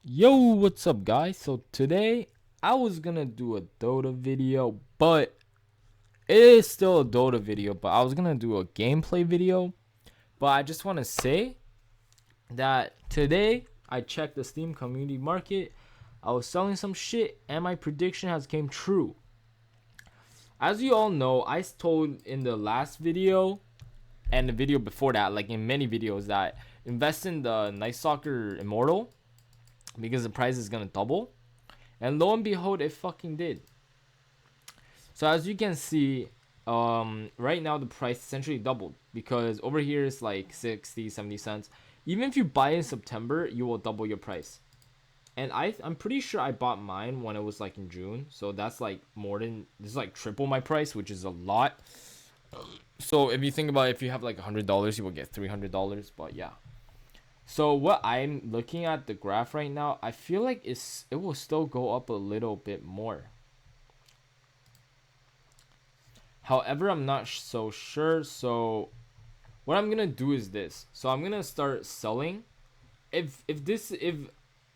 Yo, what's up guys? So today I was gonna do a Dota video, but it is still a Dota video, but I was gonna do a gameplay video. But I just wanna say that today I checked the Steam community market. I was selling some shit and my prediction has came true. As you all know, I told in the last video and the video before that, like in many videos, that invest in the Nightstalker Immortal because the price is gonna double. And lo and behold, it fucking did. So as you can see, right now the price essentially doubled because over here it's like 60, 70 cents. Even if you buy in September, you will double your price. And I'm pretty sure I bought mine when it was like in June. So that's like more than, this is like triple my price, which is a lot. So if you think about it, if you have like $100, you will get $300. But yeah. So what I'm looking at the graph right now, I feel like it will still go up a little bit more. However, I'm not so sure. So what I'm gonna do is this. So I'm gonna start selling. If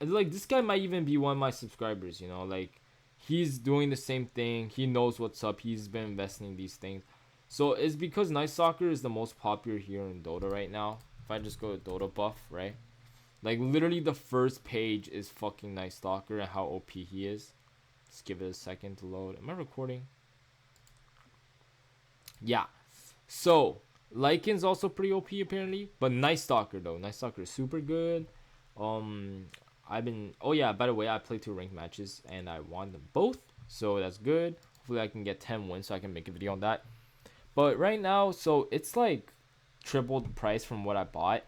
like this guy might even be one of my subscribers, like he's doing the same thing. He knows what's up. He's been investing in these things. So it's because Nightstalker is the most popular here in Dota right now. If I just go to Dota buff, right? Like literally the first page is fucking Nightstalker and how OP he is. Let's give it a second to load. Am I recording? Yeah. So Lycan's also pretty OP apparently, but Nightstalker though. Nightstalker is super good. Um, I've been. Oh yeah. By the way, I played 2 ranked matches and I won them both, so that's good. Hopefully, I can get 10 wins so I can make a video on that. But right now, so it's like triple the price from what I bought,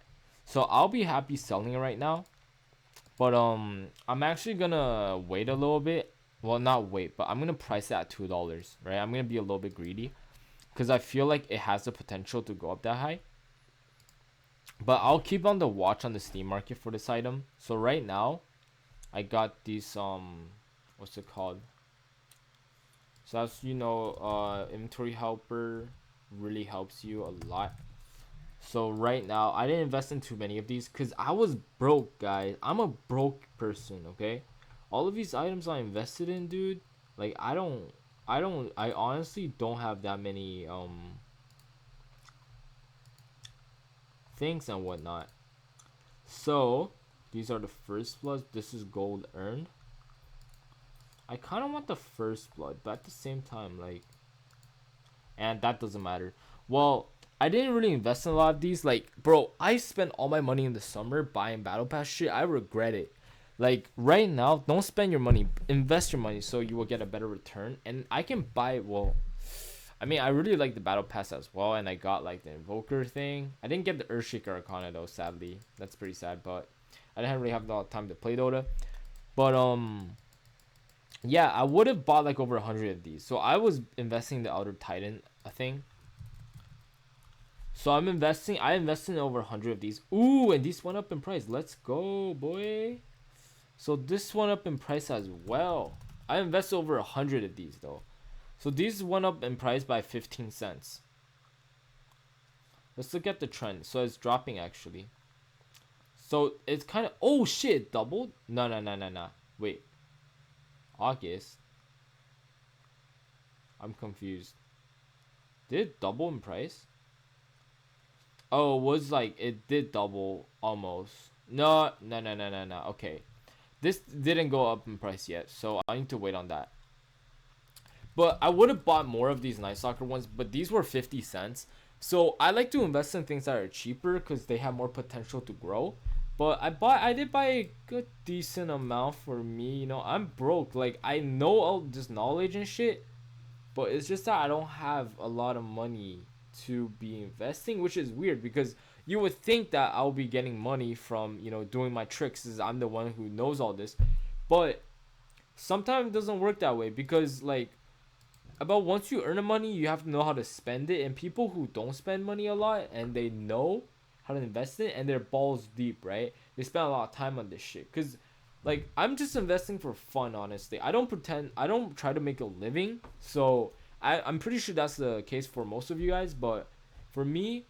so I'll be happy selling it right now. But I'm actually gonna wait a little bit. Well, not wait, but I'm gonna price it at $2. Right? I'm gonna be a little bit greedy because I feel like it has the potential to go up that high. But I'll keep on the watch on the Steam market for this item. So right now, I got these what's it called? So as you know, inventory helper really helps you a lot. So right now, I didn't invest in too many of these because I was broke, guys. I'm a broke person, okay? All of these items I invested in, dude, like I honestly don't have that many things and whatnot. So these are the first bloods. This is gold earned. I kind of want the first blood, but at the same time, like, and that doesn't matter. Well, I didn't really invest in a lot of these. Like, bro, I spent all my money in the summer buying battle pass shit. I regret it. Like right now, don't spend your money. Invest your money so you will get a better return. And I can buy. Well, I mean, I really like the battle pass as well, and I got like the invoker thing. I didn't get the Earthshaker Arcana though. Sadly, that's pretty sad. But I didn't really have a lot of time to play Dota. But yeah, I would have bought like over 100 of these. So I was investing in the Outer Titan, I think. So I invested in over 100 of these. Ooh, and these went up in price. Let's go, boy. So this went up in price as well. I invested over 100 of these though. So these went up in price by 15 cents. Let's look at the trend. So it's dropping actually. So it's kind of, oh shit, it doubled? No, no, no, no, no. Wait. August. I'm confused. Did it double in price? Oh, it was like it did double almost. No, no, no, no, no, no. Okay. This didn't go up in price yet, so I need to wait on that. But I would have bought more of these Nightstalker ones, but these were 50 cents. So I like to invest in things that are cheaper because they have more potential to grow. But I did buy a good decent amount for me. I'm broke. Like I know all this knowledge and shit, but it's just that I don't have a lot of money to be investing, which is weird because you would think that I'll be getting money from doing my tricks, as I'm the one who knows all this. But sometimes it doesn't work that way because like about once you earn the money, you have to know how to spend it. And people who don't spend money a lot and they know how to invest it and they're balls deep, right? They spend a lot of time on this shit. Cause like I'm just investing for fun, honestly. I don't pretend. I don't try to make a living. So I'm pretty sure that's the case for most of you guys. But for me,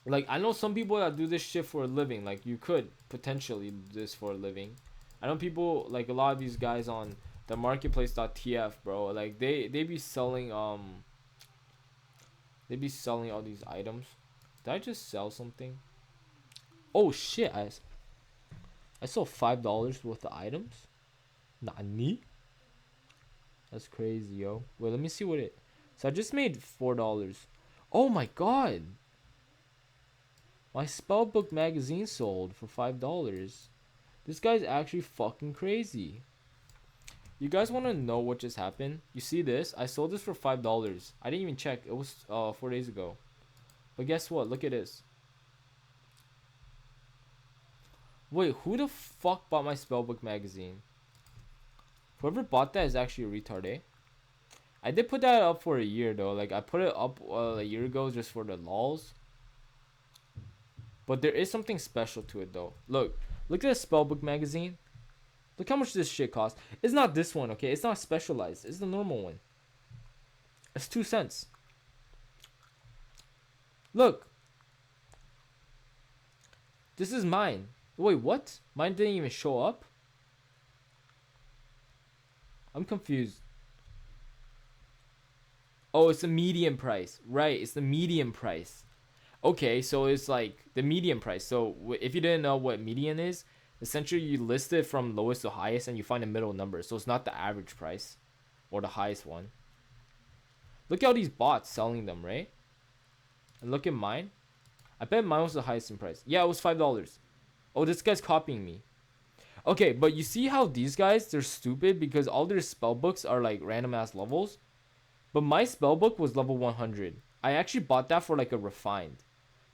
like I know some people that do this shit for a living. Like you could potentially do this for a living. I know people like a lot of these guys on the marketplace.tf, bro. Like they be selling they be selling all these items. Did I just sell something? Oh shit! I sold $5 worth of items. Nani? That's crazy, yo. Wait, let me see what it. So I just made $4. Oh my god! My spellbook magazine sold for $5. This guy's actually fucking crazy. You guys want to know what just happened? You see this? I sold this for $5. I didn't even check. It was 4 days ago. But guess what? Look at this. Wait, who the fuck bought my spellbook magazine? Whoever bought that is actually a retard, eh? I did put that up for a year though. Like I put it up a year ago just for the lols. But there is something special to it though. Look at the spellbook magazine. Look how much this shit costs. It's not this one, okay? It's not specialized. It's the normal one. It's 2 cents. Look. This is mine. Wait, what? Mine didn't even show up? I'm confused. Oh, it's the medium price. Right, it's the medium price. Okay, so it's like the median price. So if you didn't know what median is, essentially you list it from lowest to highest and you find a middle number. So it's not the average price or the highest one. Look at all these bots selling them, right? And look at mine. I bet mine was the highest in price. Yeah, it was $5. Oh, this guy's copying me. Okay, but you see how these guys, they're stupid because all their spell books are like random ass levels. But my spell book was level 100. I actually bought that for like a refined.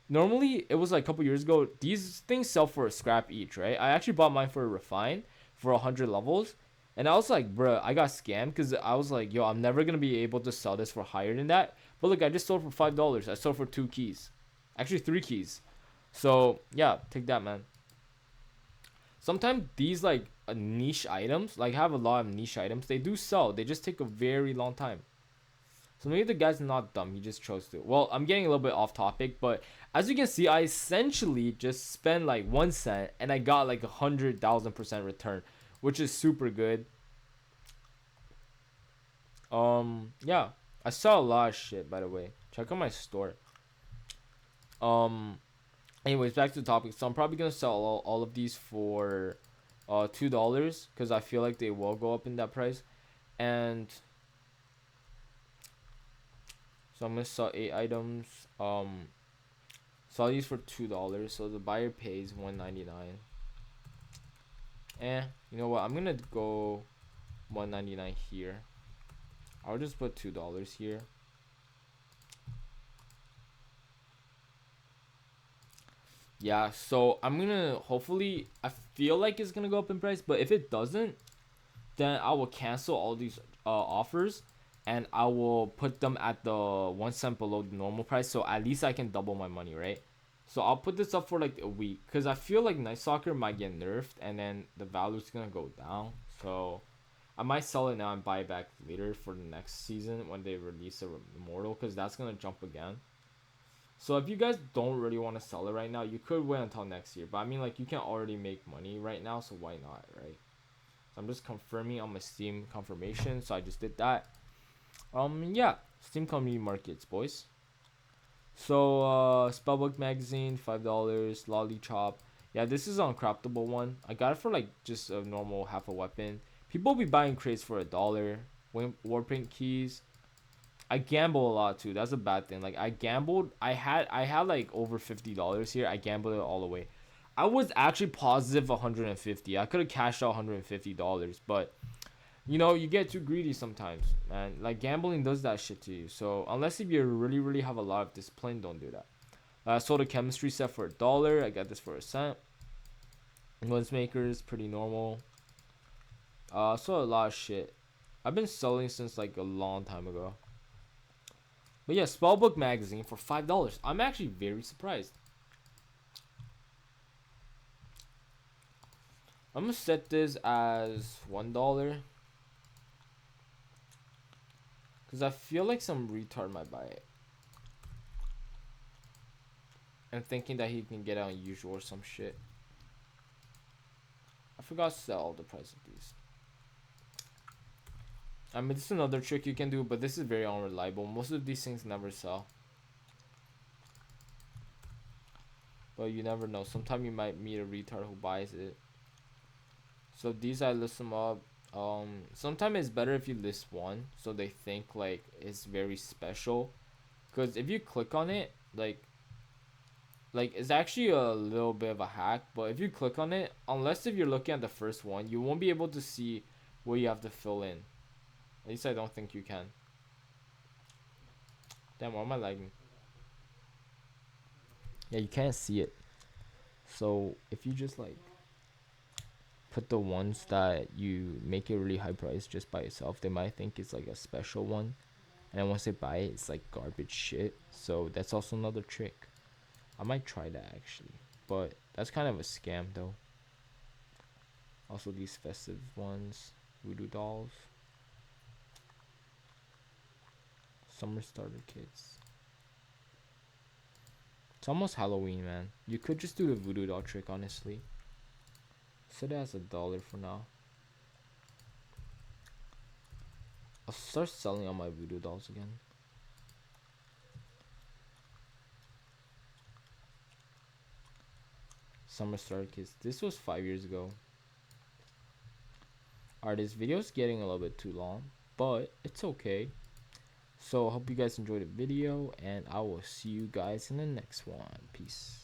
Normally, it was like a couple years ago. These things sell for a scrap each, right? I actually bought mine for a refine for 100 levels. And I was like, bruh, I got scammed because I was like, yo, I'm never going to be able to sell this for higher than that. But look, I just sold for $5. I sold for 2 keys. Actually, 3 keys. So, yeah, take that, man. Sometimes these, like, niche items, like, have a lot of niche items. They do sell. They just take a very long time. So maybe the guy's not dumb. He just chose to. Well, I'm getting a little bit off topic, but as you can see, I essentially just spent like 1 cent and I got like 100,000% return, which is super good. Yeah, I saw a lot of shit, by the way. Check out my store. Um, anyways, back to the topic. So I'm probably gonna sell all of these for $2 because I feel like they will go up in that price, and so I'm gonna sell 8 items. Sell these for $2. So the buyer pays $1.99. You know what? I'm gonna go $1.99 here. I'll just put $2 here. Yeah, so I'm gonna hopefully, I feel like it's gonna go up in price, but if it doesn't, then I will cancel all these offers and I will put them at the 1 cent below the normal price, so at least I can double my money, right? So I'll put this up for like a week because I feel like Nightstalker might get nerfed and then the value's gonna go down. So I might sell it now and buy it back later for the next season when they release a Immortal, because that's gonna jump again. So if you guys don't really want to sell it right now, you could wait until next year. But I mean, like, you can already make money right now, so why not, right? So I'm just confirming on my Steam confirmation. So I just did that. Yeah, Steam Community Markets, boys. So Spellbook magazine, $5. Lolly Chop. Yeah, this is an uncraftable one. I got it for like just a normal half a weapon. People be buying crates for $1. Warpaint keys. I gamble a lot too. That's a bad thing. Like I gambled. I had like over $50 here. I gambled it all away. I was actually positive 150. I could have cashed out $150, but you know, you get too greedy sometimes, man. Like gambling does that shit to you. So unless if you really have a lot of discipline, don't do that. Sold a chemistry set for $1. I got this for 1 cent. Lens makers, pretty normal. Sold a lot of shit. I've been selling since like a long time ago. But yeah, Spellbook magazine for $5. I'm actually very surprised. I'm gonna set this as $1 because I feel like some retard might buy it and thinking that he can get it unusual or some shit. I forgot to sell the price of these. I mean, this is another trick you can do, but this is very unreliable. Most of these things never sell. But you never know. Sometime you might meet a retard who buys it. So these I list them up. Sometimes it's better if you list one, so they think like it's very special. Cause if you click on it, like it's actually a little bit of a hack. But if you click on it, unless if you're looking at the first one, you won't be able to see what you have to fill in. At least I don't think you can. Damn, why am I lagging? Yeah, you can't see it. So if you just like put the ones that you make it really high price just by itself, they might think it's like a special one. And then once they buy it, it's like garbage shit. So that's also another trick. I might try that actually. But that's kind of a scam though. Also these festive ones. Voodoo dolls. Summer starter kits. It's almost Halloween, man. You could just do the voodoo doll trick, honestly. Set it as $1 for now. I'll start selling all my voodoo dolls again. Summer starter kits. This was 5 years ago. Alright, this video is getting a little bit too long, but it's okay. So I hope you guys enjoyed the video, and I will see you guys in the next one. Peace.